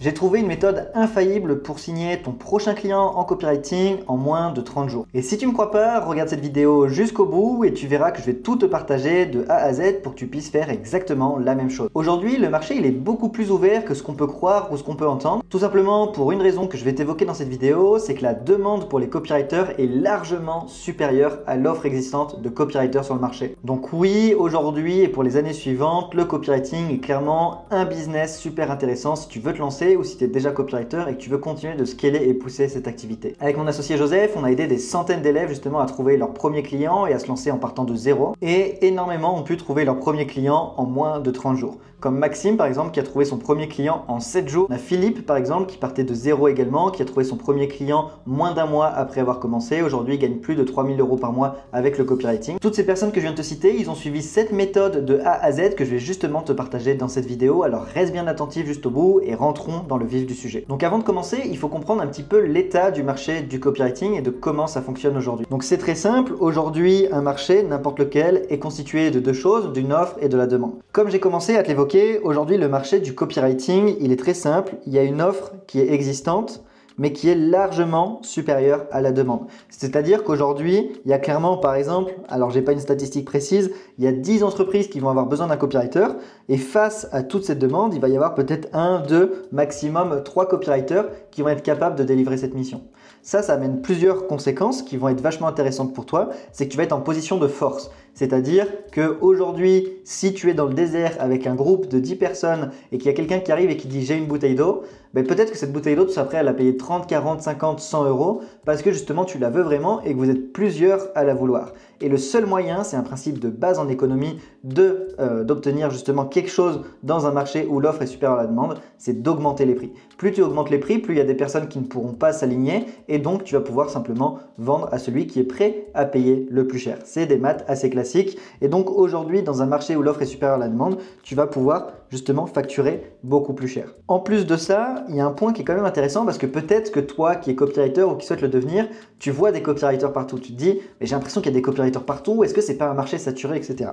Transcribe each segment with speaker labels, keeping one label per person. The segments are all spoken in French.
Speaker 1: J'ai trouvé une méthode infaillible pour signer ton prochain client en copywriting en moins de 30 jours. Et si tu me crois pas, regarde cette vidéo jusqu'au bout et tu verras que je vais tout te partager de A à Z pour que tu puisses faire exactement la même chose. Aujourd'hui, le marché il est beaucoup plus ouvert que ce qu'on peut croire ou ce qu'on peut entendre. Tout simplement pour une raison que je vais t'évoquer dans cette vidéo, c'est que la demande pour les copywriters est largement supérieure à l'offre existante de copywriters sur le marché. Donc oui, aujourd'hui et pour les années suivantes, le copywriting est clairement un business super intéressant si tu veux te lancer ou si tu es déjà copywriter et que tu veux continuer de scaler et pousser cette activité. Avec mon associé Joseph, on a aidé des centaines d'élèves justement à trouver leur premier client et à se lancer en partant de zéro. Et énormément ont pu trouver leur premier client en moins de 30 jours. Comme Maxime par exemple qui a trouvé son premier client en 7 jours. On a Philippe par exemple qui partait de zéro également, qui a trouvé son premier client moins d'un mois après avoir commencé. Aujourd'hui il gagne plus de 3000 € par mois avec le copywriting. Toutes ces personnes que je viens de te citer, ils ont suivi cette méthode de A à Z que je vais justement te partager dans cette vidéo. Alors reste bien attentif juste au bout et rentrons dans le vif du sujet. Donc avant de commencer, il faut comprendre un petit peu l'état du marché du copywriting et de comment ça fonctionne aujourd'hui. Donc c'est très simple, aujourd'hui un marché, n'importe lequel, est constitué de deux choses, d'une offre et de la demande. Comme j'ai commencé à te l'évoquer, aujourd'hui le marché du copywriting, il est très simple, il y a une offre qui est existante mais qui est largement supérieure à la demande. C'est-à-dire qu'aujourd'hui, il y a clairement, par exemple, alors j'ai pas une statistique précise, il y a 10 entreprises qui vont avoir besoin d'un copywriter et face à toute cette demande, il va y avoir peut-être 1, 2, maximum 3 copywriters qui vont être capables de délivrer cette mission. Ça amène plusieurs conséquences qui vont être vachement intéressantes pour toi, c'est que tu vas être en position de force. C'est-à-dire qu'aujourd'hui, si tu es dans le désert avec un groupe de 10 personnes et qu'il y a quelqu'un qui arrive et qui dit « j'ai une bouteille d'eau », ben peut-être que cette bouteille d'eau, tu seras prêt à la payer 30, 40, 50, 100 € parce que justement tu la veux vraiment et que vous êtes plusieurs à la vouloir. Et le seul moyen, c'est un principe de base en économie d'obtenir justement quelque chose dans un marché où l'offre est supérieure à la demande, c'est d'augmenter les prix. Plus tu augmentes les prix, plus il y a des personnes qui ne pourront pas s'aligner et donc tu vas pouvoir simplement vendre à celui qui est prêt à payer le plus cher. C'est des maths assez classiques et donc aujourd'hui dans un marché où l'offre est supérieure à la demande, tu vas pouvoir justement facturer beaucoup plus cher. En plus de ça, il y a un point qui est quand même intéressant parce que peut-être que toi qui es copywriter ou qui souhaite le devenir, tu vois des copywriters partout. Tu te dis, mais j'ai l'impression qu'il y a des copywriters partout, est-ce que c'est pas un marché saturé, etc.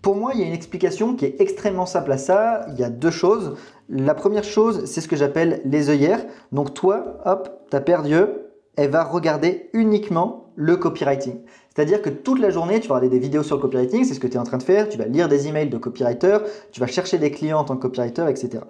Speaker 1: Pour moi, il y a une explication qui est extrêmement simple à ça. Il y a deux choses. La première chose, c'est ce que j'appelle les œillères. Donc toi, hop, ta paire d'yeux, elle va regarder uniquement le copywriting. C'est-à-dire que toute la journée, tu vas regarder des vidéos sur le copywriting, c'est ce que tu es en train de faire, tu vas lire des emails de copywriter, tu vas chercher des clients en tant que copywriter, etc.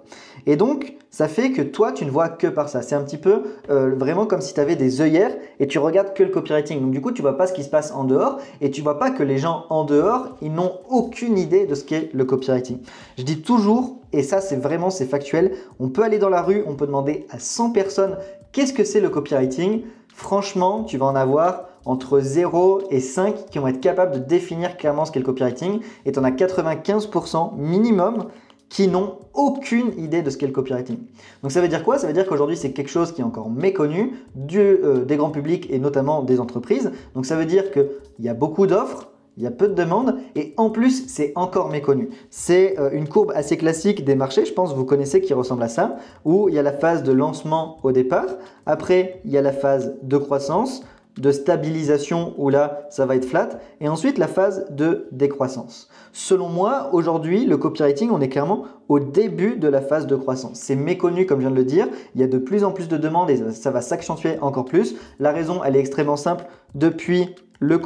Speaker 1: Et donc, ça fait que toi, tu ne vois que par ça. C'est un petit peu vraiment comme si tu avais des œillères et tu regardes que le copywriting. Donc du coup, tu ne vois pas ce qui se passe en dehors et tu ne vois pas que les gens en dehors, ils n'ont aucune idée de ce qu'est le copywriting. Je dis toujours, et ça c'est factuel, on peut aller dans la rue, on peut demander à 100 personnes qu'est-ce que c'est le copywriting. Franchement, tu vas en avoir entre 0 et 5 qui vont être capables de définir clairement ce qu'est le copywriting et tu en as 95% minimum qui n'ont aucune idée de ce qu'est le copywriting. Donc ça veut dire quoi? Ça veut dire qu'aujourd'hui c'est quelque chose qui est encore méconnu des grands publics et notamment des entreprises. Donc ça veut dire qu'il y a beaucoup d'offres, il y a peu de demandes et en plus c'est encore méconnu. C'est une courbe assez classique des marchés, je pense que vous connaissez, qui ressemble à ça, où il y a la phase de lancement au départ, après il y a la phase de croissance, de stabilisation où là ça va être flat et ensuite la phase de décroissance. Selon moi, aujourd'hui le copywriting, on est clairement au début de la phase de croissance. C'est méconnu comme je viens de le dire, il y a de plus en plus de demandes et ça va s'accentuer encore plus. La raison, elle est extrêmement simple. Depuis le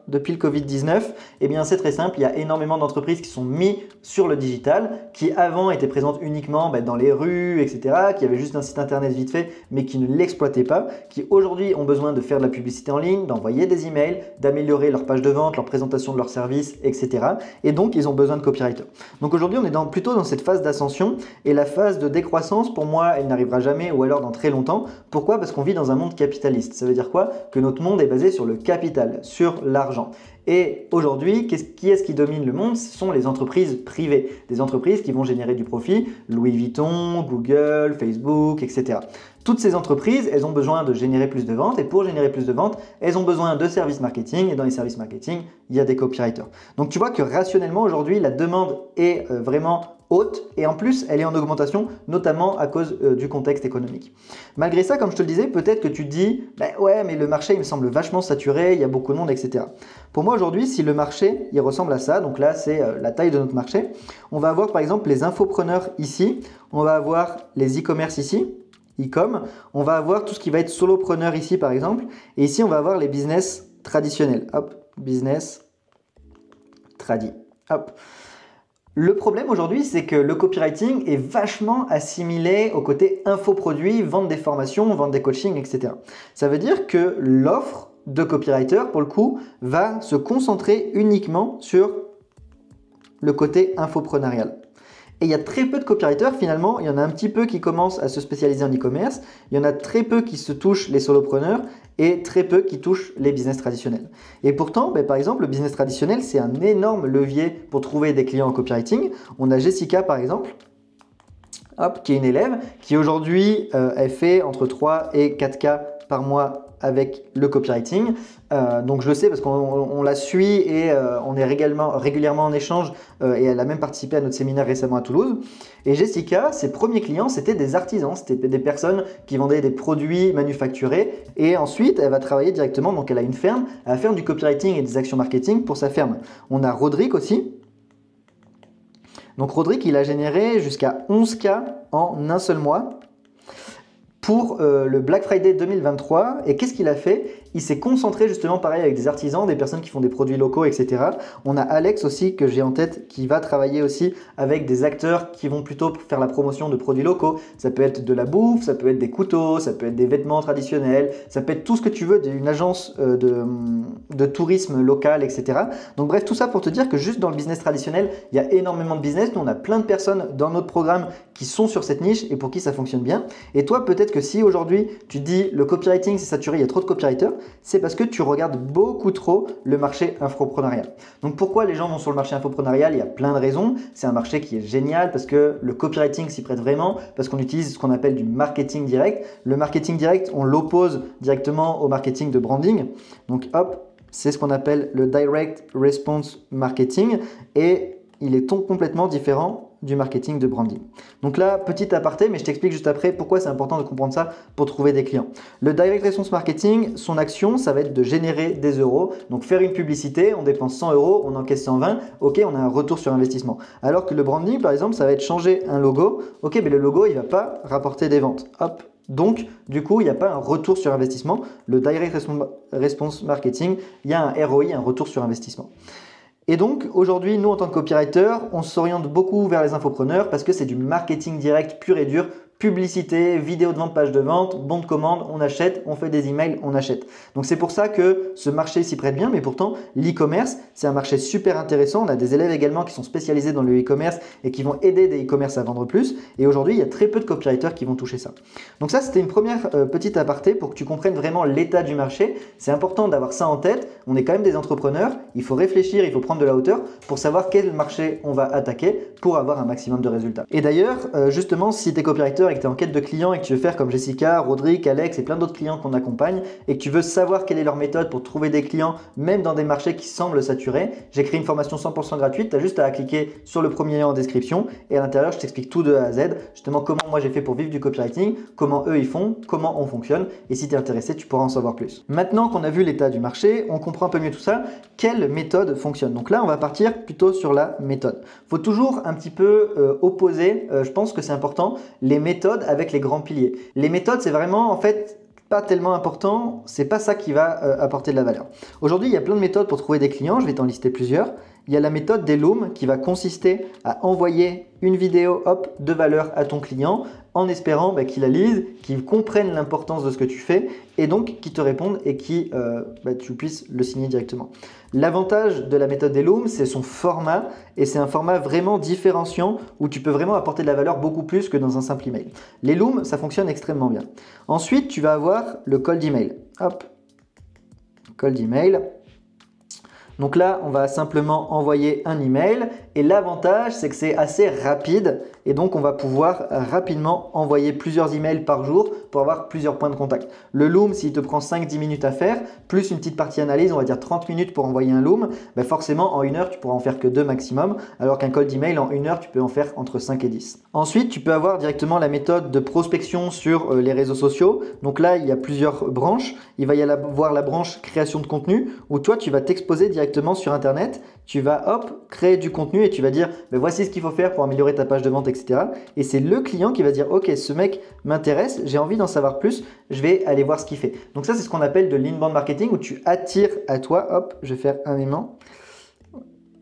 Speaker 1: depuis le Covid-19, eh bien c'est très simple, il y a énormément d'entreprises qui sont mises sur le digital, qui avant étaient présentes uniquement dans les rues, etc., qui avaient juste un site internet vite fait, mais qui ne l'exploitaient pas, qui aujourd'hui ont besoin de faire de la publicité en ligne, d'envoyer des emails, d'améliorer leur page de vente, leur présentation de leurs services, etc. Et donc ils ont besoin de copywriters. Donc aujourd'hui on est plutôt dans cette phase d'ascension et la phase de décroissance, pour moi, elle n'arrivera jamais ou alors dans très longtemps. Pourquoi? Parce qu'on vit dans un monde capitaliste. Ça veut dire quoi? Que notre monde est basé sur le capital, sur l'argent. Et aujourd'hui, qui est-ce qui domine le monde? Ce sont les entreprises privées, des entreprises qui vont générer du profit, Louis Vuitton, Google, Facebook, etc. Toutes ces entreprises, elles ont besoin de générer plus de ventes et pour générer plus de ventes, elles ont besoin de services marketing et dans les services marketing, il y a des copywriters. Donc tu vois que rationnellement aujourd'hui, la demande est vraiment haute et en plus elle est en augmentation notamment à cause du contexte économique. Malgré ça, comme je te le disais, peut-être que tu te dis ouais mais le marché il me semble vachement saturé, il y a beaucoup de monde, etc. Pour moi aujourd'hui, si le marché il ressemble à ça, donc là c'est la taille de notre marché, on va avoir par exemple les infopreneurs ici, on va avoir les e-commerce ici, e-com, on va avoir tout ce qui va être solopreneur ici par exemple, et ici on va avoir les business traditionnels, hop, business tradi, hop. Le problème aujourd'hui, c'est que le copywriting est vachement assimilé au côté infoproduit, vente des formations, vente des coachings, etc. Ça veut dire que l'offre de copywriter, pour le coup, va se concentrer uniquement sur le côté infopreneurial. Et il y a très peu de copywriters finalement, il y en a un petit peu qui commencent à se spécialiser en e-commerce, il y en a très peu qui se touchent les solopreneurs et très peu qui touchent les business traditionnels. Et pourtant, par exemple, le business traditionnel, c'est un énorme levier pour trouver des clients en copywriting. On a Jessica par exemple, hop, qui est une élève, qui aujourd'hui elle fait entre 3 et 4K par mois avec le copywriting. Donc je le sais parce qu'on la suit et on est régulièrement en échange et elle a même participé à notre séminaire récemment à Toulouse. Et Jessica, ses premiers clients, c'était des artisans, c'était des personnes qui vendaient des produits manufacturés et ensuite elle va travailler directement, donc elle a une ferme, elle va faire du copywriting et des actions marketing pour sa ferme. On a Rodrigue aussi. Donc Rodrigue, il a généré jusqu'à 11K en un seul mois pour le Black Friday 2023. Et qu'est-ce qu'il a fait? Il s'est concentré justement pareil avec des artisans, des personnes qui font des produits locaux, etc. On a Alex aussi que j'ai en tête qui va travailler aussi avec des acteurs qui vont plutôt faire la promotion de produits locaux. Ça peut être de la bouffe, ça peut être des couteaux, ça peut être des vêtements traditionnels, ça peut être tout ce que tu veux d'une agence de tourisme local, etc. Donc bref, tout ça pour te dire que juste dans le business traditionnel, il y a énormément de business. Nous, on a plein de personnes dans notre programme qui sont sur cette niche et pour qui ça fonctionne bien. Et toi, peut-être que si aujourd'hui tu te dis le copywriting c'est saturé, il y a trop de copywriters, c'est parce que tu regardes beaucoup trop le marché infopreneurial. Donc pourquoi les gens vont sur le marché infopreneurial? Il y a plein de raisons. C'est un marché qui est génial parce que le copywriting s'y prête vraiment, parce qu'on utilise ce qu'on appelle du marketing direct. Le marketing direct, on l'oppose directement au marketing de branding. Donc hop, c'est ce qu'on appelle le direct response marketing et il est complètement différent du marketing de branding. Donc là, petit aparté, mais je t'explique juste après pourquoi c'est important de comprendre ça pour trouver des clients. Le direct response marketing, son action, ça va être de générer des euros. Donc faire une publicité, on dépense 100 euros, on encaisse 120, ok, on a un retour sur investissement. Alors que le branding, par exemple, ça va être changer un logo, ok, mais le logo, il ne va pas rapporter des ventes. Hop. Donc, du coup, il n'y a pas un retour sur investissement. Le direct response marketing, il y a un ROI, un retour sur investissement. Et donc aujourd'hui, nous en tant que copywriter, on s'oriente beaucoup vers les infopreneurs parce que c'est du marketing direct pur et dur, publicité, vidéo de vente, page de vente, bon de commande, on achète, on fait des emails, on achète. Donc c'est pour ça que ce marché s'y prête bien, mais pourtant l'e-commerce, c'est un marché super intéressant. On a des élèves également qui sont spécialisés dans le e-commerce et qui vont aider des e-commerce à vendre plus. Et aujourd'hui, il y a très peu de copywriters qui vont toucher ça. Donc ça, c'était une première petite aparté pour que tu comprennes vraiment l'état du marché. C'est important d'avoir ça en tête. On est quand même des entrepreneurs, il faut réfléchir, il faut prendre de la hauteur pour savoir quel marché on va attaquer pour avoir un maximum de résultats. Et d'ailleurs, justement, si tu es copywriter et que tu es en quête de clients et que tu veux faire comme Jessica, Rodrigue, Alex et plein d'autres clients qu'on accompagne et que tu veux savoir quelle est leur méthode pour trouver des clients même dans des marchés qui semblent saturés, j'ai créé une formation 100% gratuite. Tu as juste à cliquer sur le premier lien en description et à l'intérieur, je t'explique tout de A à Z, justement comment moi j'ai fait pour vivre du copywriting, comment eux ils font, comment on fonctionne et si tu es intéressé, tu pourras en savoir plus. Maintenant qu'on a vu l'état du marché, on comprend un peu mieux tout ça, quelle méthode fonctionne. Donc là, on va partir plutôt sur la méthode. Il faut toujours un petit peu opposer, je pense que c'est important, les méthodes avec les grands piliers. Les méthodes, c'est vraiment en fait pas tellement important, c'est pas ça qui va apporter de la valeur. Aujourd'hui, il y a plein de méthodes pour trouver des clients, je vais t'en lister plusieurs. Il y a la méthode des Loom qui va consister à envoyer une vidéo de valeur à ton client en espérant qu'il la lise, qu'il comprenne l'importance de ce que tu fais et donc qu'il te réponde et que tu puisses le signer directement. L'avantage de la méthode des Loom, c'est son format et c'est un format vraiment différenciant où tu peux vraiment apporter de la valeur beaucoup plus que dans un simple email. Les Loom, ça fonctionne extrêmement bien. Ensuite, tu vas avoir le cold email. Hop, cold email. Donc là, on va simplement envoyer un email Et l'avantage, c'est que c'est assez rapide et donc on va pouvoir rapidement envoyer plusieurs emails par jour pour avoir plusieurs points de contact. Le Loom, s'il te prend 5-10 minutes à faire, plus une petite partie analyse, on va dire 30 minutes pour envoyer un Loom, ben forcément en 1 heure, tu pourras en faire que 2 maximum, alors qu'un cold email en 1 heure, tu peux en faire entre 5 et 10. Ensuite, tu peux avoir directement la méthode de prospection sur les réseaux sociaux. Donc là, il y a plusieurs branches. Il va y avoir la branche création de contenu où toi, tu vas t'exposer directement sur Internet. Tu vas, hop, créer du contenu et tu vas dire, ben voici ce qu'il faut faire pour améliorer ta page de vente, etc. Et c'est le client qui va dire, ok, ce mec m'intéresse, j'ai envie d'en savoir plus, je vais aller voir ce qu'il fait. Donc ça, c'est ce qu'on appelle de l'inbound marketing où tu attires à toi, hop, je vais faire un aimant.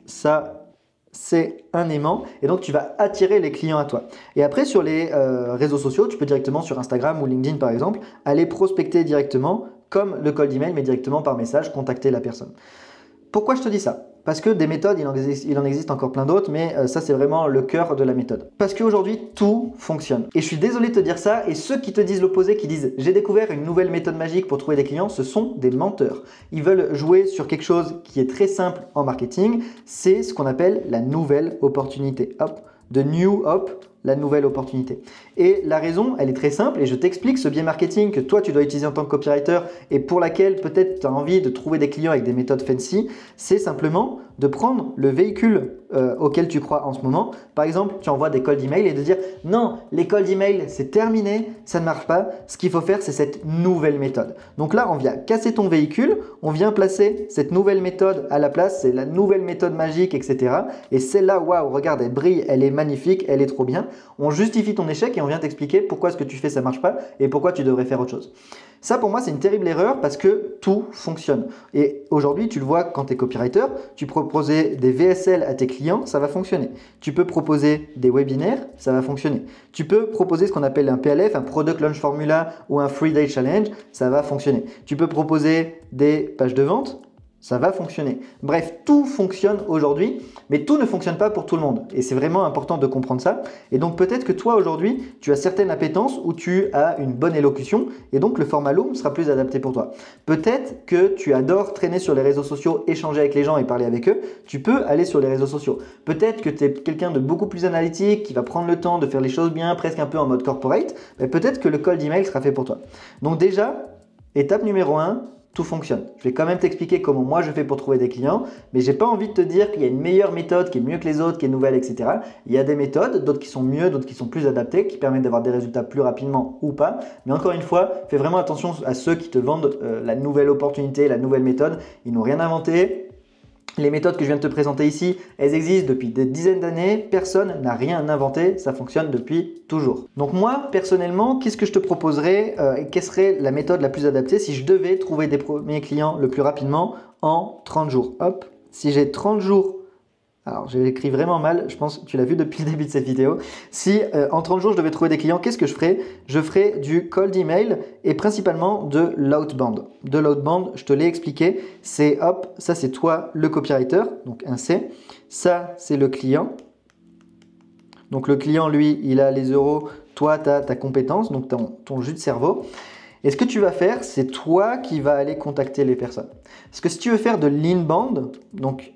Speaker 1: Ça, c'est un aimant et donc tu vas attirer les clients à toi. Et après sur les réseaux sociaux, tu peux directement sur Instagram ou LinkedIn par exemple, aller prospecter directement comme le cold email mais directement par message, contacter la personne. Pourquoi je te dis ça? Parce que des méthodes, il en existe encore plein d'autres, mais ça c'est vraiment le cœur de la méthode. Parce qu'aujourd'hui, tout fonctionne. Et je suis désolé de te dire ça, et ceux qui te disent l'opposé, qui disent « j'ai découvert une nouvelle méthode magique pour trouver des clients », ce sont des menteurs. Ils veulent jouer sur quelque chose qui est très simple en marketing, c'est ce qu'on appelle la nouvelle opportunité. Hop, the new hop, la nouvelle opportunité. Et la raison, elle est très simple et je t'explique ce biais marketing que toi tu dois utiliser en tant que copywriter et pour laquelle peut-être tu as envie de trouver des clients avec des méthodes fancy, c'est simplement de prendre le véhicule auquel tu crois en ce moment. Par exemple, tu envoies des cold emails et de dire non, les cold emails c'est terminé, ça ne marche pas. Ce qu'il faut faire, c'est cette nouvelle méthode. Donc là, on vient casser ton véhicule, on vient placer cette nouvelle méthode à la place, c'est la nouvelle méthode magique, etc. Et celle-là, waouh, regarde, elle brille, elle est magnifique, elle est trop bien. On justifie ton échec et on vient t'expliquer pourquoi ce que tu fais ça marche pas et pourquoi tu devrais faire autre chose. Ça pour moi c'est une terrible erreur parce que tout fonctionne. Et aujourd'hui tu le vois quand tu es copywriter, tu proposais des VSL à tes clients, ça va fonctionner. Tu peux proposer des webinaires, ça va fonctionner. Tu peux proposer ce qu'on appelle un PLF, un Product Launch Formula ou un Free Day Challenge, ça va fonctionner. Tu peux proposer des pages de vente, ça va fonctionner. Bref, tout fonctionne aujourd'hui, mais tout ne fonctionne pas pour tout le monde. Et c'est vraiment important de comprendre ça. Et donc peut-être que toi aujourd'hui, tu as certaines appétences où tu as une bonne élocution et donc le format Loom sera plus adapté pour toi. Peut-être que tu adores traîner sur les réseaux sociaux, échanger avec les gens et parler avec eux. Tu peux aller sur les réseaux sociaux. Peut-être que tu es quelqu'un de beaucoup plus analytique, qui va prendre le temps de faire les choses bien, presque un peu en mode corporate. Mais peut-être que le cold email sera fait pour toi. Donc déjà, étape numéro 1, tout fonctionne. Je vais quand même t'expliquer comment moi je fais pour trouver des clients, mais j'ai pas envie de te dire qu'il y a une meilleure méthode qui est mieux que les autres, qui est nouvelle, etc. Il y a des méthodes, d'autres qui sont mieux, d'autres qui sont plus adaptées, qui permettent d'avoir des résultats plus rapidement ou pas. Mais encore une fois, fais vraiment attention à ceux qui te vendent la nouvelle opportunité, la nouvelle méthode. Ils n'ont rien inventé. Les méthodes que je viens de te présenter ici, elles existent depuis des dizaines d'années. Personne n'a rien inventé, ça fonctionne depuis toujours. Donc moi, personnellement, qu'est-ce que je te proposerais et quelle serait la méthode la plus adaptée si je devais trouver des premiers clients le plus rapidement en 30 jours? Hop, si j'ai 30 jours, alors j'ai écrit vraiment mal, je pense que tu l'as vu depuis le début de cette vidéo. Si en 30 jours je devais trouver des clients, qu'est-ce que je ferais? Je ferais du cold email et principalement de l'outbound. De l'outbound, je te l'ai expliqué, c'est hop, ça c'est toi le copywriter, donc un C. Ça c'est le client. Donc le client lui, il a les euros, toi tu as ta compétence, donc ton jus de cerveau. Et ce que tu vas faire, c'est toi qui vas aller contacter les personnes. Parce que si tu veux faire de l'inbound, donc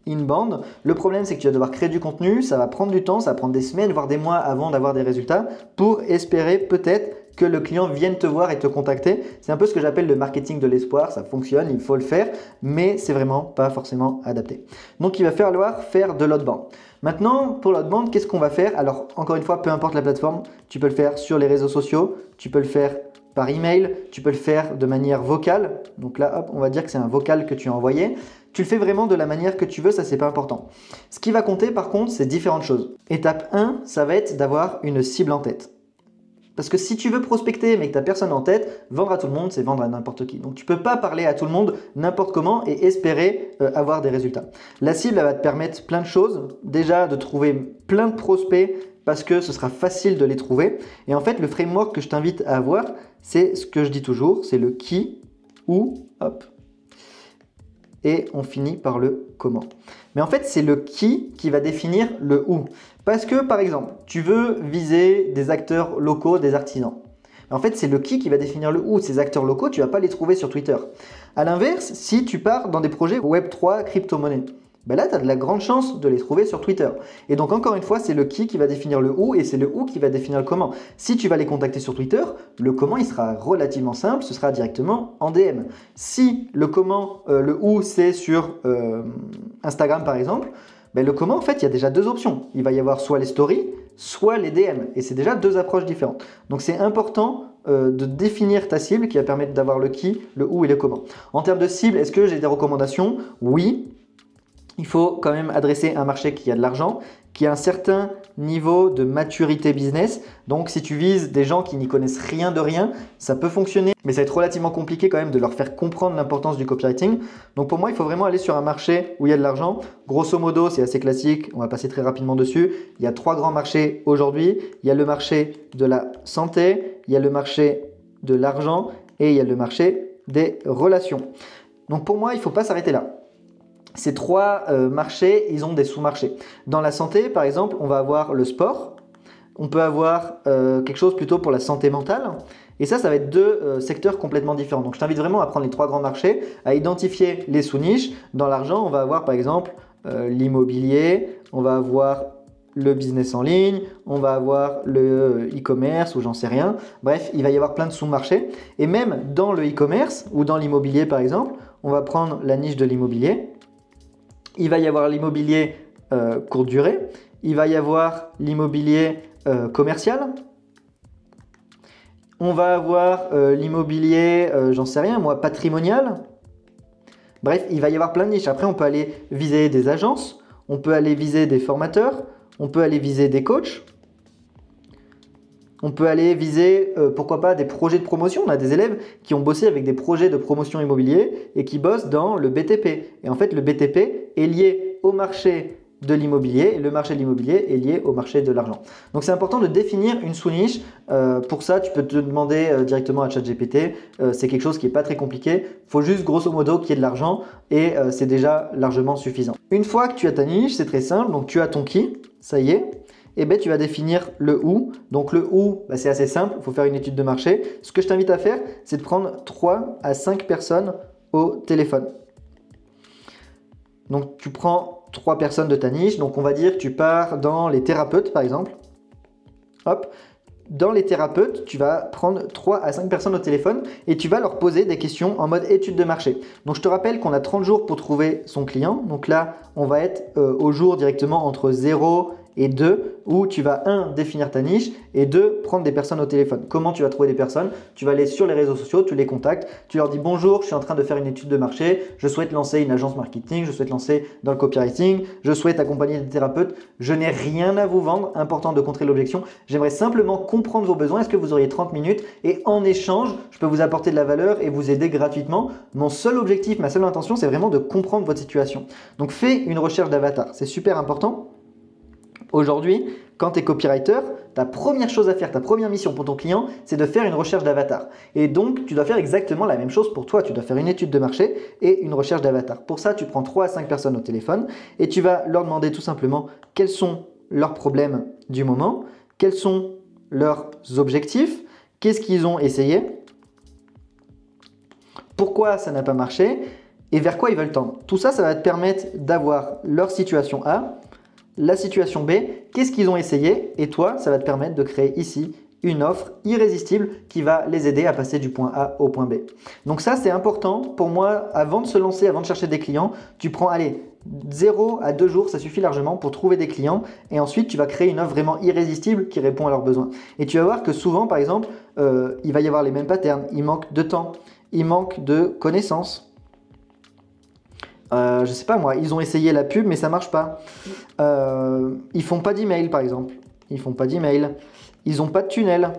Speaker 1: inbound, le problème c'est que tu vas devoir créer du contenu, ça va prendre du temps, ça va prendre des semaines, voire des mois avant d'avoir des résultats pour espérer peut-être que le client vienne te voir et te contacter. C'est un peu ce que j'appelle le marketing de l'espoir, ça fonctionne, il faut le faire, mais c'est vraiment pas forcément adapté. Donc il va falloir faire de l'outbound. Maintenant, pour l'outbound, qu'est-ce qu'on va faire? Alors encore une fois, peu importe la plateforme, tu peux le faire sur les réseaux sociaux, tu peux le faire par email, tu peux le faire de manière vocale. Donc là, hop, on va dire que c'est un vocal que tu as envoyé. Tu le fais vraiment de la manière que tu veux, ça c'est pas important. Ce qui va compter par contre, c'est différentes choses. Étape 1, ça va être d'avoir une cible en tête. Parce que si tu veux prospecter mais que tu n'as personne en tête, vendre à tout le monde, c'est vendre à n'importe qui. Donc tu ne peux pas parler à tout le monde n'importe comment et espérer avoir des résultats. La cible, elle va te permettre plein de choses. Déjà de trouver plein de prospects parce que ce sera facile de les trouver. Et en fait, le framework que je t'invite à avoir, c'est ce que je dis toujours, c'est le qui, où, hop. Et on finit par le comment. Mais en fait, c'est le qui va définir le où. Parce que, par exemple, tu veux viser des acteurs locaux, des artisans. En fait, c'est le qui va définir le où. Ces acteurs locaux, tu ne vas pas les trouver sur Twitter. À l'inverse, si tu pars dans des projets Web3, crypto-monnaie, ben là, tu as de la grande chance de les trouver sur Twitter. Et donc, encore une fois, c'est le qui va définir le où et c'est le où qui va définir le comment. Si tu vas les contacter sur Twitter, le comment, il sera relativement simple, ce sera directement en DM. Si le comment, le où, c'est sur Instagram, par exemple, ben le comment, en fait, il y a déjà deux options. Il va y avoir soit les stories, soit les DM. Et c'est déjà deux approches différentes. Donc, c'est important de définir ta cible qui va permettre d'avoir le qui, le où et le comment. En termes de cible, est-ce que j'ai des recommandations? Oui. Il faut quand même adresser un marché qui a de l'argent, qui a un certain niveau de maturité business. Donc, si tu vises des gens qui n'y connaissent rien de rien, ça peut fonctionner, mais ça va être relativement compliqué quand même de leur faire comprendre l'importance du copywriting. Donc, pour moi, il faut vraiment aller sur un marché où il y a de l'argent. Grosso modo, c'est assez classique. On va passer très rapidement dessus. Il y a trois grands marchés aujourd'hui. Il y a le marché de la santé, il y a le marché de l'argent et il y a le marché des relations. Donc, pour moi, il ne faut pas s'arrêter là. Ces trois marchés, ils ont des sous-marchés. Dans la santé, par exemple, on va avoir le sport. On peut avoir quelque chose plutôt pour la santé mentale. Et ça va être deux secteurs complètement différents. Donc, je t'invite vraiment à prendre les trois grands marchés, à identifier les sous-niches. Dans l'argent, on va avoir par exemple l'immobilier, on va avoir le business en ligne, on va avoir le e-commerce ou j'en sais rien. Bref, il va y avoir plein de sous-marchés. Et même dans le e-commerce ou dans l'immobilier, par exemple, on va prendre la niche de l'immobilier. Il va y avoir l'immobilier courte durée, il va y avoir l'immobilier commercial, on va avoir l'immobilier, j'en sais rien moi, patrimonial. Bref, il va y avoir plein de niches. Après, on peut aller viser des agences, on peut aller viser des formateurs, on peut aller viser des coachs. On peut aller viser, pourquoi pas, des projets de promotion. On a des élèves qui ont bossé avec des projets de promotion immobilier et qui bossent dans le BTP. Et en fait, le BTP est lié au marché de l'immobilier et le marché de l'immobilier est lié au marché de l'argent. Donc, c'est important de définir une sous-niche. Pour ça, tu peux te demander directement à ChatGPT. C'est quelque chose qui n'est pas très compliqué. Il faut juste, grosso modo, qu'il y ait de l'argent et c'est déjà largement suffisant. Une fois que tu as ta niche, c'est très simple. Donc, tu as ton qui, ça y est. Et bien, tu vas définir le où. Donc, le où, c'est assez simple. Il faut faire une étude de marché. Ce que je t'invite à faire, c'est de prendre 3 à 5 personnes au téléphone. Donc, tu prends 3 personnes de ta niche. Donc, on va dire que tu pars dans les thérapeutes, par exemple. Hop. Dans les thérapeutes, tu vas prendre 3 à 5 personnes au téléphone et tu vas leur poser des questions en mode étude de marché. Donc, je te rappelle qu'on a 30 jours pour trouver son client. Donc là, on va être au jour directement entre 0 et 2, où tu vas 1. Définir ta niche et 2. Prendre des personnes au téléphone. Comment tu vas trouver des personnes? Tu vas aller sur les réseaux sociaux, tu les contactes, tu leur dis bonjour, je suis en train de faire une étude de marché, je souhaite lancer une agence marketing, je souhaite lancer dans le copywriting, je souhaite accompagner des thérapeutes, je n'ai rien à vous vendre, important de contrer l'objection, j'aimerais simplement comprendre vos besoins, est-ce que vous auriez 30 minutes et en échange, je peux vous apporter de la valeur et vous aider gratuitement. Mon seul objectif, ma seule intention, c'est vraiment de comprendre votre situation. Donc fais une recherche d'avatar, c'est super important. Aujourd'hui, quand tu es copywriter, ta première chose à faire, ta première mission pour ton client, c'est de faire une recherche d'avatar. Et donc, tu dois faire exactement la même chose pour toi. Tu dois faire une étude de marché et une recherche d'avatar. Pour ça, tu prends 3 à 5 personnes au téléphone et tu vas leur demander tout simplement quels sont leurs problèmes du moment, quels sont leurs objectifs, qu'est-ce qu'ils ont essayé, pourquoi ça n'a pas marché et vers quoi ils veulent tendre. Tout ça, ça va te permettre d'avoir leur situation A, la situation B, qu'est-ce qu'ils ont essayé et toi, ça va te permettre de créer ici une offre irrésistible qui va les aider à passer du point A au point B. Donc ça, c'est important pour moi. Avant de se lancer, avant de chercher des clients, tu prends, allez, 0 à 2 jours, ça suffit largement pour trouver des clients et ensuite, tu vas créer une offre vraiment irrésistible qui répond à leurs besoins. Et tu vas voir que souvent, par exemple, il va y avoir les mêmes patterns. Il manque de temps, il manque de connaissances. Je sais pas moi, ils ont essayé la pub mais ça marche pas. Ils font pas d'email par exemple. Ils font pas d'email. Ils ont pas de tunnel.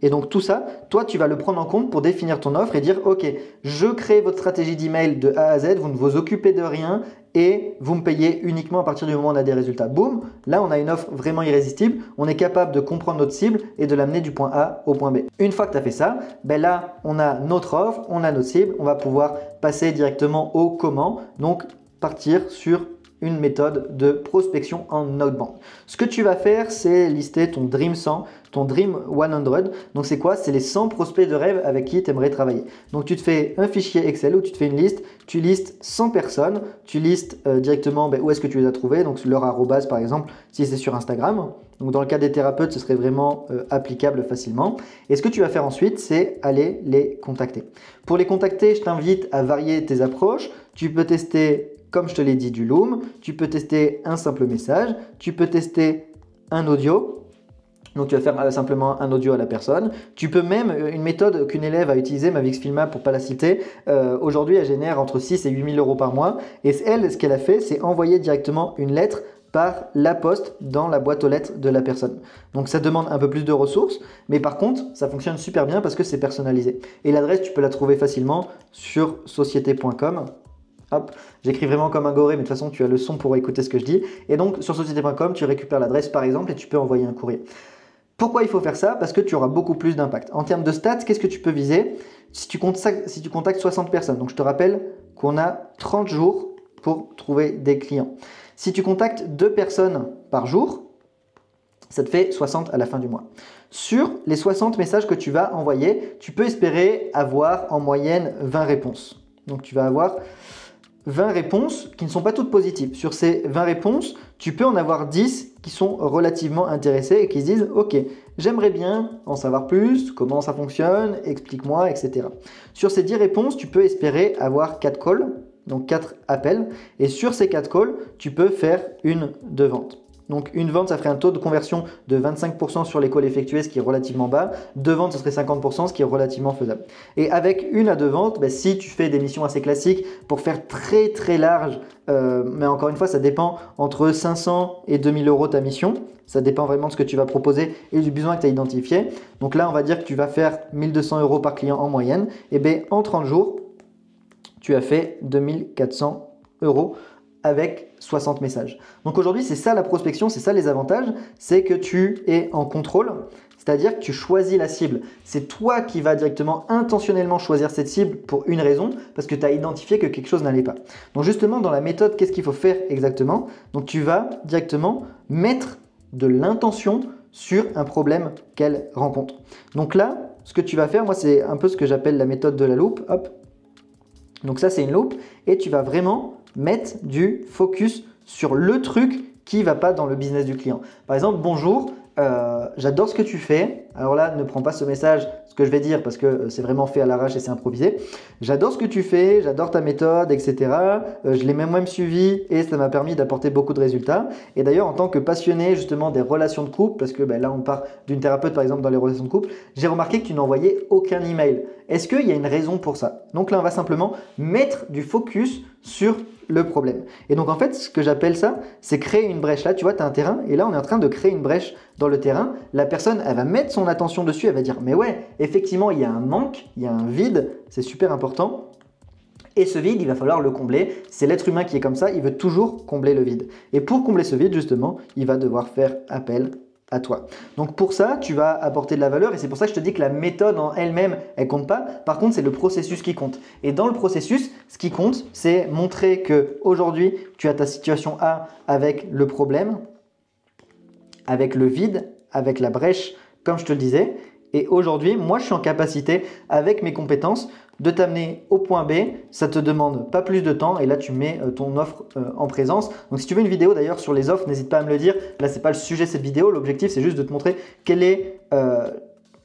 Speaker 1: Et donc tout ça, toi tu vas le prendre en compte pour définir ton offre et dire ok, je crée votre stratégie d'email de A à Z, vous ne vous occupez de rien et vous me payez uniquement à partir du moment où on a des résultats. Boum, là on a une offre vraiment irrésistible, on est capable de comprendre notre cible et de l'amener du point A au point B. Une fois que tu as fait ça, ben là on a notre offre, on a notre cible, on va pouvoir passer directement au comment, donc partir sur une méthode de prospection en outbound. Ce que tu vas faire, c'est lister ton Dream 100, ton Dream 100. Donc c'est quoi? C'est les 100 prospects de rêve avec qui tu aimerais travailler. Donc tu te fais un fichier Excel où tu te fais une liste, tu listes 100 personnes, tu listes directement où est-ce que tu les as trouvés, donc leur arrobase par exemple, si c'est sur Instagram. Donc dans le cas des thérapeutes, ce serait vraiment applicable facilement. Et ce que tu vas faire ensuite, c'est aller les contacter. Pour les contacter, je t'invite à varier tes approches. Tu peux tester, comme je te l'ai dit, du Loom. Tu peux tester un simple message. Tu peux tester un audio. Donc, tu vas faire simplement un audio à la personne. Tu peux même, une méthode qu'une élève a utilisée, Mavic Filma, pour ne pas la citer, aujourd'hui, elle génère entre 6 et 8 000 € par mois. Et elle, ce qu'elle a fait, c'est envoyer directement une lettre par la poste dans la boîte aux lettres de la personne. Donc ça demande un peu plus de ressources, mais par contre, ça fonctionne super bien parce que c'est personnalisé. Et l'adresse, tu peux la trouver facilement sur société.com. Hop, j'écris vraiment comme un goré, mais de toute façon, tu as le son pour écouter ce que je dis. Et donc, sur société.com, tu récupères l'adresse par exemple et tu peux envoyer un courrier. Pourquoi il faut faire ça? Parce que tu auras beaucoup plus d'impact. En termes de stats, qu'est-ce que tu peux viser si tu contactes 60 personnes? Donc, je te rappelle qu'on a 30 jours pour trouver des clients. Si tu contactes 2 personnes par jour, ça te fait 60 à la fin du mois. Sur les 60 messages que tu vas envoyer, tu peux espérer avoir en moyenne 20 réponses. Donc, tu vas avoir 20 réponses qui ne sont pas toutes positives. Sur ces 20 réponses, tu peux en avoir 10 qui sont relativement intéressés et qui se disent « Ok, j'aimerais bien en savoir plus, comment ça fonctionne, explique-moi, etc. » Sur ces 10 réponses, tu peux espérer avoir 4 calls, donc 4 appels. Et sur ces 4 calls, tu peux faire une de vente. Donc une vente, ça ferait un taux de conversion de 25% sur les calls effectués, ce qui est relativement bas. 2 ventes, ce serait 50%, ce qui est relativement faisable. Et avec 1 à 2 ventes, si tu fais des missions assez classiques pour faire très très large, mais encore une fois, ça dépend entre 500 et 2000 € ta mission. Ça dépend vraiment de ce que tu vas proposer et du besoin que tu as identifié. Donc là, on va dire que tu vas faire 1200 € par client en moyenne. Et bien en 30 jours, tu as fait 2400 € avec 60 messages. Donc aujourd'hui, c'est ça la prospection, c'est ça les avantages, c'est que tu es en contrôle, c'est-à-dire que tu choisis la cible. C'est toi qui vas directement intentionnellement choisir cette cible pour une raison, parce que tu as identifié que quelque chose n'allait pas. Donc justement, dans la méthode, qu'est-ce qu'il faut faire exactement? Donc tu vas directement mettre de l'intention sur un problème qu'elle rencontre. Donc là, ce que tu vas faire, moi c'est un peu ce que j'appelle la méthode de la loupe. Hop. Donc ça c'est une loupe et tu vas vraiment mettre du focus sur le truc qui ne va pas dans le business du client. Par exemple, bonjour, j'adore ce que tu fais. Alors là, ne prends pas ce message, ce que je vais dire, parce que c'est vraiment fait à l'arrache et c'est improvisé. J'adore ce que tu fais, j'adore ta méthode, etc. Je l'ai même suivi et ça m'a permis d'apporter beaucoup de résultats. Et d'ailleurs, en tant que passionné justement des relations de couple, parce que là, on part d'une thérapeute par exemple dans les relations de couple, j'ai remarqué que tu n'envoyais aucun email. Est-ce qu'il y a une raison pour ça? Donc là, on va simplement mettre du focus sur le problème. Et donc en fait, ce que j'appelle ça, c'est créer une brèche. Là, tu vois, tu as un terrain et là, on est en train de créer une brèche dans le terrain. La personne, elle va mettre son attention dessus, elle va dire, mais ouais, effectivement, il y a un manque, il y a un vide, c'est super important. Et ce vide, il va falloir le combler. C'est l'être humain qui est comme ça, il veut toujours combler le vide. Et pour combler ce vide, justement, il va devoir faire appel à toi. Donc pour ça, tu vas apporter de la valeur et c'est pour ça que je te dis que la méthode en elle-même, elle compte pas. Par contre, c'est le processus qui compte. Et dans le processus, ce qui compte, c'est montrer que aujourd'hui, tu as ta situation A avec le problème, avec le vide, avec la brèche, comme je te le disais. Et aujourd'hui, moi, je suis en capacité, avec mes compétences, de t'amener au point B. Ça te demande pas plus de temps et là, tu mets ton offre en présence. Donc, si tu veux une vidéo d'ailleurs sur les offres, n'hésite pas à me le dire. Là, c'est pas le sujet de cette vidéo. L'objectif, c'est juste de te montrer quel est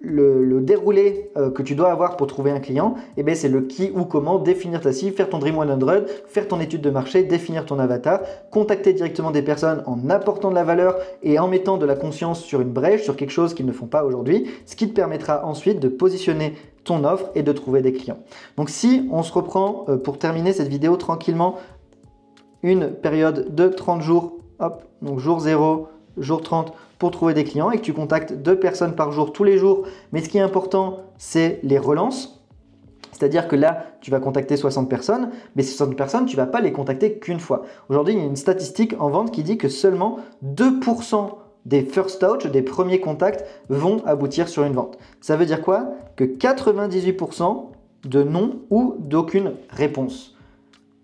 Speaker 1: le déroulé que tu dois avoir pour trouver un client. Et bien, c'est le qui ou comment, définir ta cible, faire ton Dream 100, faire ton étude de marché, définir ton avatar, contacter directement des personnes en apportant de la valeur et en mettant de la conscience sur une brèche, sur quelque chose qu'ils ne font pas aujourd'hui, ce qui te permettra ensuite de positionner ton offre et de trouver des clients. Donc, si on se reprend pour terminer cette vidéo tranquillement, une période de 30 jours, hop, donc jour 0, jour 30, pour trouver des clients et que tu contactes 2 personnes par jour tous les jours. Mais ce qui est important, c'est les relances. C'est-à-dire que là, tu vas contacter 60 personnes, mais ces 60 personnes, tu ne vas pas les contacter qu'une fois. Aujourd'hui, il y a une statistique en vente qui dit que seulement 2% des first touch, des premiers contacts, vont aboutir sur une vente. Ça veut dire quoi? Que 98% de non ou d'aucune réponse.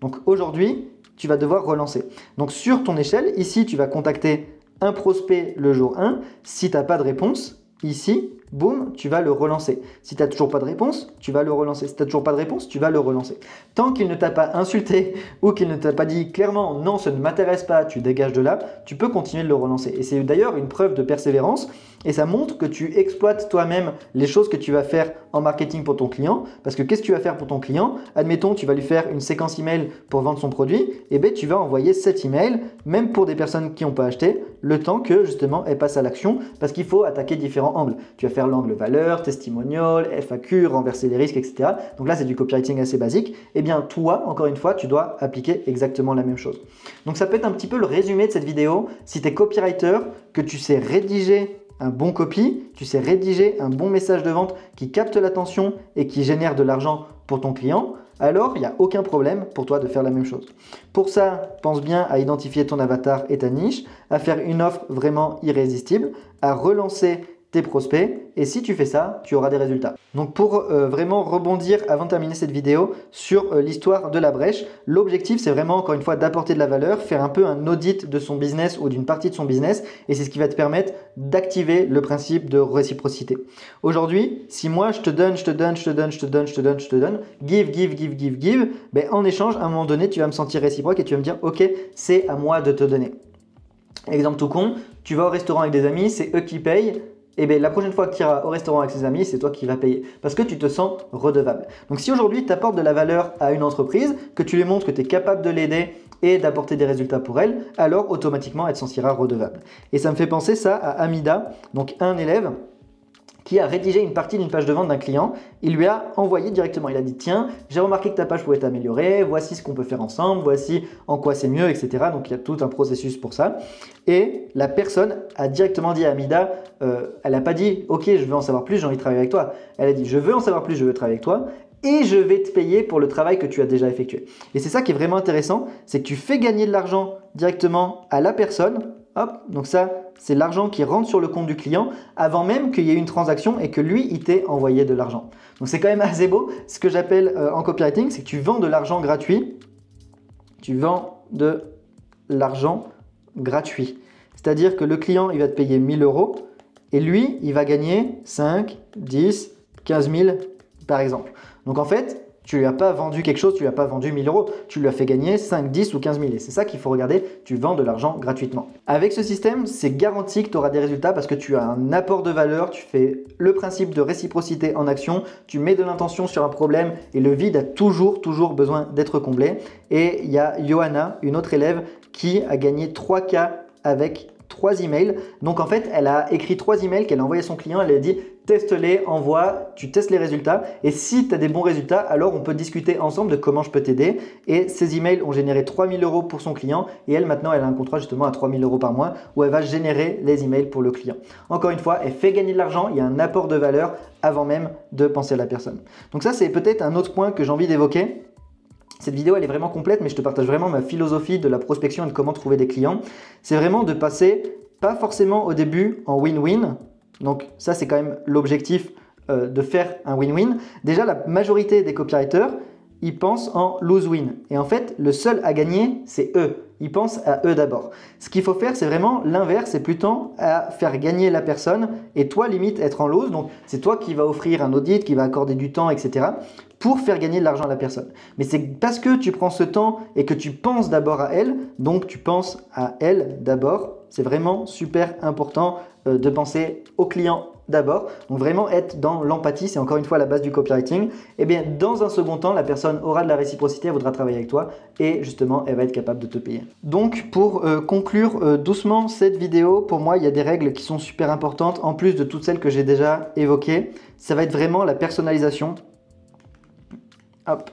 Speaker 1: Donc aujourd'hui, tu vas devoir relancer. Donc sur ton échelle, ici, tu vas contacter un prospect le jour 1. Si tu n'as pas de réponse, ici, boum, tu vas le relancer. Si tu n'as toujours pas de réponse, tu vas le relancer. Si tu n'as toujours pas de réponse, tu vas le relancer. Tant qu'il ne t'a pas insulté ou qu'il ne t'a pas dit clairement « non, ça ne m'intéresse pas, tu dégages de là », tu peux continuer de le relancer. Et c'est d'ailleurs une preuve de persévérance et ça montre que tu exploites toi-même les choses que tu vas faire en marketing pour ton client. Parce que qu'est-ce que tu vas faire pour ton client? Admettons, tu vas lui faire une séquence email pour vendre son produit, et bien tu vas envoyer cet email, même pour des personnes qui n'ont pas acheté, le temps que justement elle passe à l'action, parce qu'il faut attaquer différents angles. Tu vas faire l'angle valeur, testimonial, FAQ, renverser les risques, etc. Donc là, c'est du copywriting assez basique. Eh bien, toi, encore une fois, tu dois appliquer exactement la même chose. Donc ça peut être un petit peu le résumé de cette vidéo. Si tu es copywriter, que tu sais rédiger un bon copy, tu sais rédiger un bon message de vente qui capte l'attention et qui génère de l'argent pour ton client, alors il n'y a aucun problème pour toi de faire la même chose. Pour ça, pense bien à identifier ton avatar et ta niche, à faire une offre vraiment irrésistible, à relancer tes prospects, et si tu fais ça, tu auras des résultats. Donc pour vraiment rebondir avant de terminer cette vidéo sur l'histoire de la brèche, l'objectif c'est vraiment encore une fois d'apporter de la valeur, faire un peu un audit de son business ou d'une partie de son business, et c'est ce qui va te permettre d'activer le principe de réciprocité. Aujourd'hui, si moi je te donne, give, ben en échange, à un moment donné, tu vas me sentir réciproque et tu vas me dire ok, c'est à moi de te donner. Exemple tout con, tu vas au restaurant avec des amis, c'est eux qui payent. Et bien la prochaine fois que tu iras au restaurant avec ses amis, c'est toi qui vas payer parce que tu te sens redevable. Donc si aujourd'hui tu apportes de la valeur à une entreprise, que tu lui montres que tu es capable de l'aider et d'apporter des résultats pour elle, alors automatiquement elle se sentira redevable. Et ça me fait penser ça à Amida, donc un élève qui a rédigé une partie d'une page de vente d'un client. Il lui a envoyé directement. Il a dit tiens, j'ai remarqué que ta page pouvait t'améliorer, voici ce qu'on peut faire ensemble, voici en quoi c'est mieux, etc. Donc il y a tout un processus pour ça. Et la personne a directement dit à Amida, elle n'a pas dit ok, je veux en savoir plus, j'ai envie de travailler avec toi. Elle a dit je veux en savoir plus, je veux travailler avec toi et je vais te payer pour le travail que tu as déjà effectué. Et c'est ça qui est vraiment intéressant, c'est que tu fais gagner de l'argent directement à la personne. Hop, donc ça, c'est l'argent qui rentre sur le compte du client avant même qu'il y ait une transaction et que lui, il t'ait envoyé de l'argent. Donc c'est quand même assez beau. Ce que j'appelle en copywriting, c'est que tu vends de l'argent gratuit. Tu vends de l'argent gratuit. C'est-à-dire que le client, il va te payer 1 000 € et lui, il va gagner 5, 10, 15 000 par exemple. Donc en fait, tu ne lui as pas vendu quelque chose, tu ne lui as pas vendu 1 000 €, tu lui as fait gagner 5, 10 ou 15 000. Et c'est ça qu'il faut regarder, tu vends de l'argent gratuitement. Avec ce système, c'est garanti que tu auras des résultats parce que tu as un apport de valeur, tu fais le principe de réciprocité en action, tu mets de l'intention sur un problème et le vide a toujours besoin d'être comblé. Et il y a Johanna, une autre élève, qui a gagné 3K avec 3 emails. Donc en fait, elle a écrit 3 emails qu'elle a envoyé à son client. Elle a dit teste-les, envoie, tu testes les résultats. Et si tu as des bons résultats, alors on peut discuter ensemble de comment je peux t'aider. Et ces emails ont généré 3 000 € pour son client. Et elle, maintenant, elle a un contrat justement à 3 000 € par mois où elle va générer les emails pour le client. Encore une fois, elle fait gagner de l'argent. Il y a un apport de valeur avant même de penser à la personne. Donc ça, c'est peut-être un autre point que j'ai envie d'évoquer. Cette vidéo, elle est vraiment complète, mais je te partage vraiment ma philosophie de la prospection et de comment trouver des clients. C'est vraiment de passer, pas forcément au début, en win-win. Donc ça, c'est quand même l'objectif de faire un win-win. Déjà, la majorité des copywriters, ils pensent en lose-win. Et en fait, le seul à gagner, c'est eux. Ils pensent à eux d'abord. Ce qu'il faut faire, c'est vraiment l'inverse, c'est plutôt à faire gagner la personne et toi, limite, être en lose. Donc, c'est toi qui vas offrir un audit, qui va accorder du temps, etc. pour faire gagner de l'argent à la personne. Mais c'est parce que tu prends ce temps et que tu penses d'abord à elle, donc tu penses à elle d'abord. C'est vraiment super important de penser au client d'abord. Donc vraiment être dans l'empathie, c'est encore une fois la base du copywriting. Et bien dans un second temps, la personne aura de la réciprocité, elle voudra travailler avec toi et justement, elle va être capable de te payer. Donc pour conclure doucement cette vidéo, pour moi, il y a des règles qui sont super importantes en plus de toutes celles que j'ai déjà évoquées. Ça va être vraiment la personnalisation. Hop.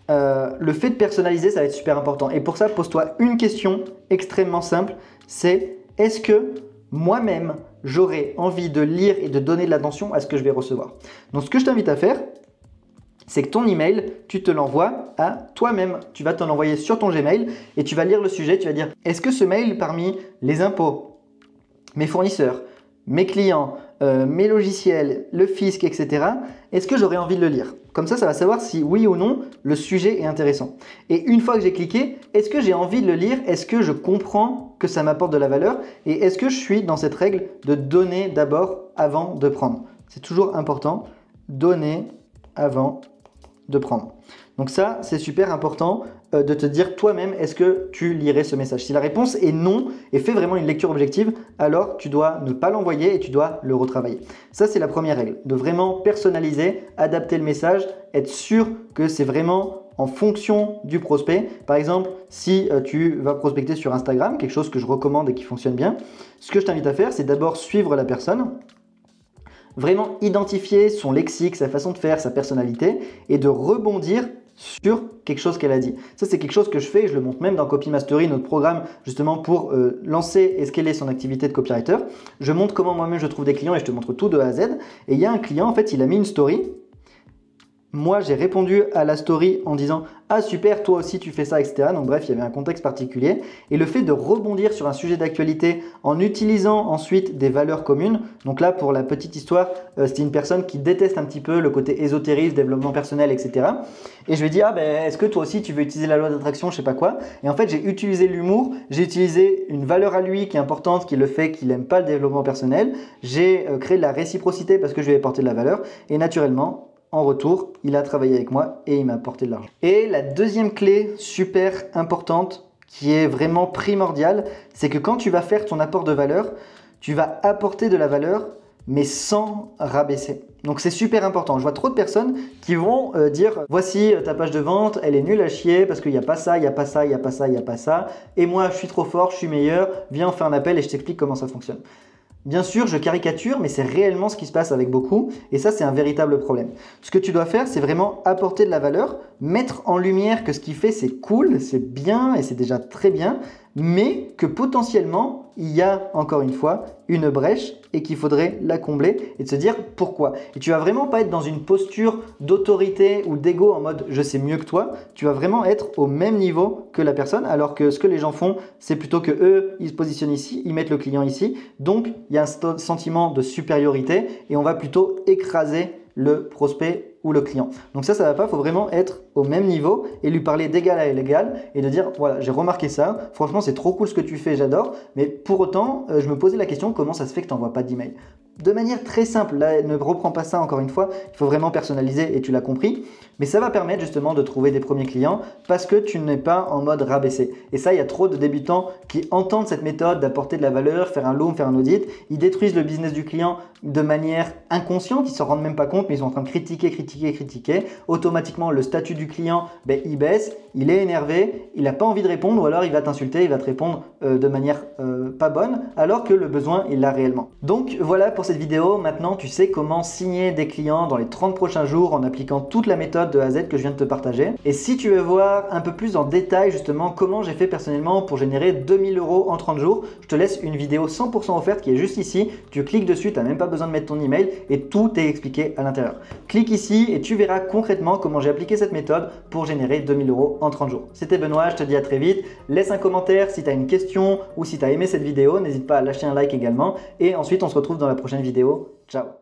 Speaker 1: Le fait de personnaliser, ça va être super important. Et pour ça, pose-toi une question extrêmement simple. C'est est-ce que moi-même, j'aurai envie de lire et de donner de l'attention à ce que je vais recevoir? Donc, ce que je t'invite à faire, c'est que ton email, tu te l'envoies à toi-même. Tu vas t'en envoyer sur ton Gmail et tu vas lire le sujet. Tu vas dire, est-ce que ce mail, parmi les impôts, mes fournisseurs, mes clients, mes logiciels, le fisc, etc. Est-ce que j'aurais envie de le lire? Comme ça va savoir si oui ou non le sujet est intéressant. Et une fois que j'ai cliqué, est-ce que j'ai envie de le lire? Est-ce que je comprends que ça m'apporte de la valeur? Et est-ce que je suis dans cette règle de donner d'abord avant de prendre? C'est toujours important, donner avant de prendre. Donc ça, c'est super important de te dire toi-même, est-ce que tu lirais ce message? Si la réponse est non et fais vraiment une lecture objective, alors tu dois ne pas l'envoyer et tu dois le retravailler. Ça, c'est la première règle, de vraiment personnaliser, adapter le message, être sûr que c'est vraiment en fonction du prospect. Par exemple, si tu vas prospecter sur Instagram, quelque chose que je recommande et qui fonctionne bien, ce que je t'invite à faire, c'est d'abord suivre la personne, vraiment identifier son lexique, sa façon de faire, sa personnalité et de rebondir sur quelque chose qu'elle a dit. Ça, c'est quelque chose que je fais, je le montre même dans Copy Mastery, notre programme justement pour lancer et scaler son activité de copywriter. Je montre comment moi-même je trouve des clients et je te montre tout de A à Z. Et il y a un client, en fait, il a mis une story. Moi, j'ai répondu à la story en disant « Ah super, toi aussi tu fais ça, etc. » Donc bref, il y avait un contexte particulier. Et le fait de rebondir sur un sujet d'actualité en utilisant ensuite des valeurs communes. Donc là, pour la petite histoire, c'était une personne qui déteste un petit peu le côté ésotérisme, développement personnel, etc. Et je lui ai dit « Ah ben, est-ce que toi aussi tu veux utiliser la loi d'attraction, je sais pas quoi ?» Et en fait, j'ai utilisé l'humour, j'ai utilisé une valeur à lui qui est importante, qui est le fait qu'il n'aime pas le développement personnel. J'ai créé de la réciprocité parce que je lui ai apporté de la valeur. Et naturellement, en retour, il a travaillé avec moi et il m'a apporté de l'argent. Et la deuxième clé super importante qui est vraiment primordiale, c'est que quand tu vas faire ton apport de valeur, tu vas apporter de la valeur mais sans rabaisser. Donc c'est super important. Je vois trop de personnes qui vont dire « Voici ta page de vente, elle est nulle à chier parce qu'il n'y a pas ça, il n'y a pas ça, il n'y a pas ça, il n'y a pas ça. Et moi, je suis trop fort, je suis meilleur. Viens, on fait un appel et je t'explique comment ça fonctionne. » Bien sûr, je caricature, mais c'est réellement ce qui se passe avec beaucoup et ça, c'est un véritable problème. Ce que tu dois faire, c'est vraiment apporter de la valeur, mettre en lumière que ce qu'il fait, c'est cool, c'est bien et c'est déjà très bien, mais que potentiellement, il y a, encore une fois, une brèche et qu'il faudrait la combler et de se dire pourquoi. Et tu vas vraiment pas être dans une posture d'autorité ou d'ego en mode « je sais mieux que toi », tu vas vraiment être au même niveau que la personne, alors que ce que les gens font, c'est plutôt que eux, ils se positionnent ici, ils mettent le client ici, donc il y a un sentiment de supériorité et on va plutôt écraser le prospect ou le client. Donc ça va pas, il faut vraiment être au même niveau et lui parler d'égal à égal et de dire voilà, j'ai remarqué ça, franchement c'est trop cool ce que tu fais, j'adore, mais pour autant, je me posais la question comment ça se fait que tu n'envoies pas d'email? De manière très simple, là ne reprends pas ça encore une fois, il faut vraiment personnaliser et tu l'as compris, mais ça va permettre justement de trouver des premiers clients parce que tu n'es pas en mode rabaissé. Et ça, il y a trop de débutants qui entendent cette méthode d'apporter de la valeur, faire un loom, faire un audit, ils détruisent le business du client de manière inconsciente, ils ne s'en rendent même pas compte, mais ils sont en train de critiquer. Automatiquement, le statut du client, il baisse, il est énervé, il n'a pas envie de répondre ou alors il va t'insulter, il va te répondre de manière pas bonne alors que le besoin, il l'a réellement. Donc voilà pour cette vidéo. Maintenant, tu sais comment signer des clients dans les 30 prochains jours en appliquant toute la méthode de A à Z que je viens de te partager. Et si tu veux voir un peu plus en détail justement comment j'ai fait personnellement pour générer 2000 € en 30 jours, je te laisse une vidéo 100% offerte qui est juste ici. Tu cliques dessus, tu n'as même pas besoin de mettre ton email et tout est expliqué à l'intérieur. Clique ici et tu verras concrètement comment j'ai appliqué cette méthode pour générer 2000 € en 30 jours. C'était Benoît, je te dis à très vite. Laisse un commentaire si tu as une question ou si tu as aimé cette vidéo. N'hésite pas à lâcher un like également. Et ensuite, on se retrouve dans la prochaine vidéo. Ciao!